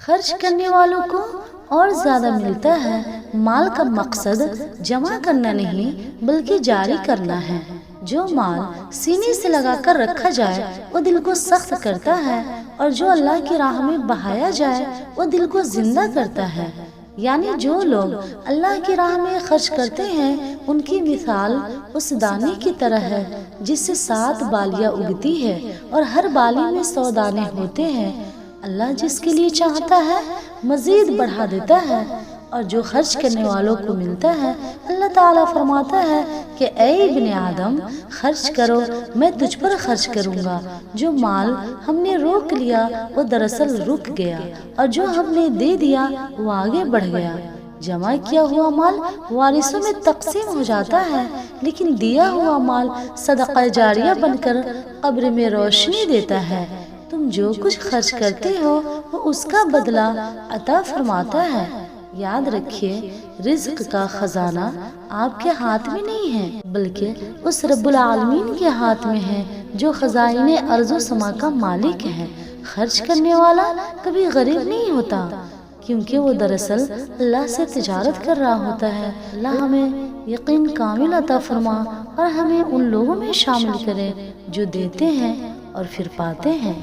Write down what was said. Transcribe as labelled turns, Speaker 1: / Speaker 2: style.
Speaker 1: خرچ کرنے والوں کو اور زیادہ ملتا ہے۔ مال کا مقصد جمع کرنا نہیں بلکہ جاری کرنا ہے۔ جو مال سینے سے لگا کر رکھا جائے وہ دل کو سخت کرتا ہے، اور جو اللہ کی راہ میں بہایا جائے وہ دل کو زندہ کرتا ہے۔ یعنی جو لوگ اللہ کی راہ میں خرچ کرتے ہیں ان کی مثال اس دانے کی طرح ہے جس سے 7 بالیاں اگتی ہے اور ہر بالی میں 100 دانے ہوتے ہیں۔ اللہ جس کے لیے چاہتا ہے مزید بڑھا دیتا ہے، اور جو خرچ کرنے والوں کو ملتا ہے اللہ تعالیٰ فرماتا ہے کہ اے ابن آدم خرچ کرو، میں تجھ پر خرچ کروں گا۔ جو مال ہم نے روک لیا وہ دراصل رک گیا، اور جو ہم نے دے دیا وہ آگے بڑھ گیا۔ جمع کیا ہوا مال وارثوں میں تقسیم ہو جاتا ہے، لیکن دیا ہوا مال صدقہ جاریہ بن کر قبر میں روشنی دیتا ہے۔ تم جو کچھ خرچ کرتے ہو وہ اس کا بدلہ عطا فرماتا ہے۔ یاد رکھیے رزق کا خزانہ آپ کے ہاتھ میں نہیں ہے بلکہ اس رب العالمین کے ہاتھ میں ہے جو خزائن ارض و سما کا مالک ہے۔ خرچ کرنے والا کبھی غریب نہیں ہوتا کیونکہ وہ دراصل اللہ سے تجارت کر رہا ہوتا ہے۔ اللہ ہمیں یقین کامل عطا فرما اور ہمیں ان لوگوں میں شامل کرے جو دیتے ہیں اور پھر پاتے ہیں۔